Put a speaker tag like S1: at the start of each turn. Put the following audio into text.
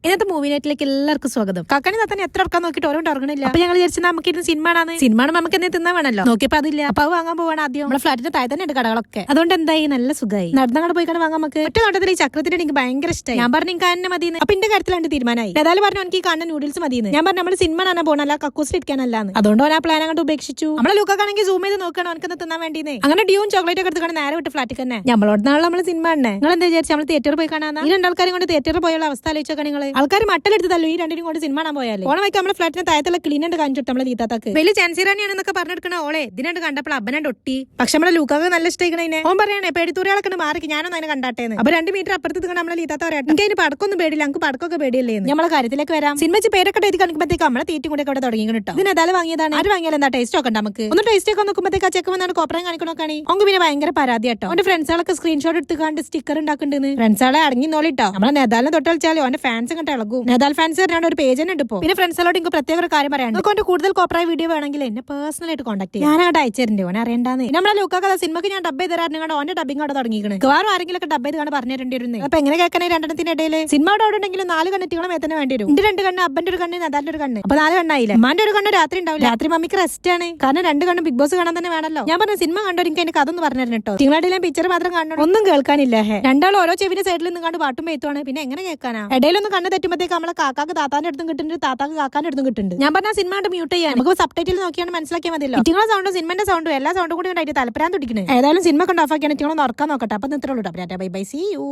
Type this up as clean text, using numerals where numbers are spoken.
S1: ഇന്നത്തെ മൂവി നൈറ്റിലേക്ക് എല്ലാവർക്കും സ്വാഗതം. കാക്കണി തന്നെ എത്ര ഉറക്കാൻ നോക്കിയിട്ട് ഓരോ ഉറങ്ങണില്ല. അപ്പൊ ഞങ്ങൾ വിചാരിച്ചാൽ നമുക്ക് ഇരുന്ന് സിനിമ നമുക്ക് എന്തെങ്കിലും തിന്നാൻ വേണല്ലോ. നോക്കിയപ്പോ അതില്ല. അപ്പൊ അത് വാങ്ങാൻ പോവാണ് ആദ്യം. നമ്മുടെ ഫ്ലാറ്റിന്റെ താഴെ തന്നെ ഉണ്ട് കടകളൊക്കെ. അതുകൊണ്ട് എന്തായി നല്ല സുഖമായി നടന്നങ്ങോട്ട് പോയി വാങ്ങാൻ നമുക്ക്. ഒറ്റ നോട്ടത്തിൽ ഈ ചക്രത്തിന് എനിക്ക് ഭയങ്കര ഇഷ്ടമായി. ഞാൻ പറഞ്ഞു എനിക്ക് തന്നെ മതിയെന്ന്. അപ്പൊ എന്റെ കാര്യത്തിലാണ് തീരുമാനമായി. ഏതായാലും പറഞ്ഞു എനിക്ക് കാണുന്ന നൂഡിൽസ് മതിയെന്ന്. ഞാൻ പറഞ്ഞു നമ്മൾ സിനിമ കാണാൻ പോകണം, അല്ല കക്കൂസിൽ ഇരിക്കാനല്ലാന്ന്. അതുകൊണ്ട് ആ പ്ലാൻ അങ്ങോട്ട് ഉപേക്ഷിച്ചു. നമ്മളെ ലുക്കാണെങ്കിൽ സൂം ചെയ്ത് നോക്കണം അവനക്ക് തിന്നാൻ വേണ്ടിയെന്ന്. അങ്ങനെ ഡ്യൂവും ചോക്ലേറ്റ് ഒക്കെ എടുത്ത് നേരെ വിട്ട് ഫ്ലാറ്റിൽ തന്നെ. നമ്മളോട് നാളെ നമ്മൾ സിനിമ തന്നെ. നിങ്ങൾ എന്താ വിചാരിച്ചു നമ്മൾ തിയേറ്ററിൽ പോയി കാണാൻ? ഈ രണ്ടാൾക്കാരും കൊണ്ട് തിയേറ്ററിൽ പോയുള്ള അവസ്ഥ ആലോചിച്ചൊക്കെ നിങ്ങൾ ആൾക്കാർ മട്ടലെടുത്തല്ലോ ഈ രണ്ടിനും കൊണ്ട് സിനിമ കാണാൻ പോയാൽ. ഓണം വയ്ക്കാൻ നമ്മുടെ ഫ്ലാറ്റിന് താഴത്തുള്ള ക്ലീനുണ്ട് കാണിച്ചു നമ്മളെ തീത്താത്താക്ക്. വലിയ ചാൻസിറാണിയാണെന്നൊക്കെ പറഞ്ഞെടുക്കണ ഓളെ ഇതിനാണ്ട് കണ്ടപ്പോൾ അബനണ്ട് ഒട്ടി. പക്ഷെ നമ്മളെ ലൂക്കാക്ക് നല്ല ഇഷ്ടമായിക്കണേ. ഓൻ പറയണേ പേടിത്തൂറികളൊക്കെ മാറി ഞാനൊന്നും അതിനെ കണ്ടാട്ടേന്ന്. അപ്പൊ 2 മീറ്റർ അപ്പുറത്ത് നമ്മളെ തീത്താത്ത പറയാം എനിക്ക് അതിന് പടക്കൊന്നും പേടില്ല, നമുക്ക് പടക്കൊക്കെ പേടിയല്ലേ. നമ്മളെ കാര്യത്തിലേക്ക് വരാം. സിനിമച്ച് പേരൊക്കെ എഴുതി കാണിക്കുമ്പോഴത്തേക്ക് നമ്മളെ തീറ്റും കൂടെ അവിടെ തുടങ്ങി കേട്ടോ. ഇതിന് ഏതായാലും വാങ്ങിയതാണ്. ആര് വാങ്ങിയാൽ എന്താ ടേസ്റ്റ് ഒക്കെ നമുക്ക് ഒന്ന് ടേസ്റ്റ് ഒക്കെ നോക്കുമ്പോഴത്തേക്ക് ആ ചെക്ക് വന്നാണ് കോപ്പറയും കാണിക്കണോക്കാണ്. ഓങ്ക് പിന്നെ ഭയങ്കര പരാതി കേട്ടോ. അവന്റെ ഫ്രണ്ട്സുകളൊക്കെ സ്ക്രീൻഷോട്ട് എടുത്ത് കണ്ട് സ്റ്റിക്കർ ഉണ്ടാക്കുന്നുണ്ട്. ഫ്രണ്ട്സുകളെ അടങ്ങി നോളിട്ടോ. നമ്മളെ നേതാലിനെ തൊട്ട് കളിച്ചാലും അവന്റെ ഫാൻസ് കണ്ട് ഇളകും. നേതാൽ ഫാൻസ് ഒരു പേജ് തന്നെ ഉണ്ട് ഇപ്പോൾ. പിന്നെ ഫ്രണ്ട്സുകളോട് എനിക്ക് പ്രത്യേക ഒരു കാര്യം പറയാനുണ്ട്. നമുക്ക് കൂടുതൽ കോപ്പറായ വീഡിയോ വേണമെങ്കിൽ എന്നെ പേഴ്സണൽ ആയിട്ട് കോൺടാക്ട് ചെയ്യാം. ഞാൻ അങ്ങോട്ട് അയച്ചിട്ടുണ്ട്. ഓനെ അറിയണ്ടാന്ന്. നമ്മളെ ലൂക്കാ സിനിമക്ക് ഞാൻ ഡബ് ചെയ്ത് തരാറുണ്ട്. ഓന്റെ ഡബിങ് അവിടെ തുടങ്ങിയിരിക്കുന്നത്. വേറെ ആരെങ്കിലും ഒക്കെ ഡബ് ചെയ്ത് കാണാൻ പറഞ്ഞിട്ടുണ്ടായിരുന്നു. അപ്പൊ എങ്ങനെ കേൾക്കണേ രണ്ടെണ്ണത്തിന്റെ ഇടയിൽ സിനിമ അവിടെ ഉണ്ടെങ്കിലും 4 കണ്ണെത്തികളും എത്തന്നെ വേണ്ടി വരും. എന്റെ 2 കണ്ണ്, അപ്പന്റെ ഒരു കണ്ണ്, നേതാലിന്റെ ഒരു കണ്ണ്. അപ്പൊ 4 കണ്ണായില്ലേ. അമ്മാന്റെ ഒരു കണ്ണ് രാത്രി ഉണ്ടാവില്ല. രാത്രി മമ്മിക്ക് റെസ്റ്റ് ആണ്. കാരണം 2 കണ്ണ് ബിഗ് ബോസ് കാണാൻ തന്നെ വേണല്ലോ. ഞാൻ പറഞ്ഞ സിനിമ കണ്ടോ എനിക്ക് അതിന്റെ കഥ ഒന്ന് പറഞ്ഞു കേട്ടോ. നിങ്ങളുടെ പിക്ചർ മാത്രം കാണണം, ഒന്നും കേൾക്കാനില്ല. രണ്ടാളും ഓരോ ചെവിന്റെ സൈഡിൽ നിന്ന് കണ്ട് പാട്ടും പെയ്ത്തുവാണ്. പിന്നെ എങ്ങനെ കേൾക്കാനാ? ഇടയിലൊന്നും കണ്ണ് തെറ്റുമ്പോഴത്തേക്ക് നമ്മളെ കാക്കാക്ക് താത്താന്റെ അടുത്തും കിട്ടുന്നുണ്ട്, താത്താക്ക് കാക്കാന്റെ അടുത്തും കിട്ടുന്നുണ്ട്. ഞാൻ പറഞ്ഞ സിനിമ കണ്ട് മ്യൂട്ട് ചെയ്യാൻ നമുക്ക് സബ് ടൈറ്റിൽ നോക്കിയാണ് മനസ്സിലാക്കിയാൽ മതിയല്ലോ. നിങ്ങളുടെ സൗണ്ടും സിനിമന്റെ സൗണ്ടും എല്ലാ സൗണ്ടും കൂടി ഉണ്ടായിട്ട് തലപ്പരാൻ തുടിക്കുന്നത്. ഏതായാലും സിനിമ കൊണ്ട് ഓഫ് ആക്കിയാണ് നിങ്ങളൊന്ന് ഉറക്കാൻ നോക്കട്ടെ. അപ്പൊ നിർത്തുള്ളൂ. Bye bye, see U.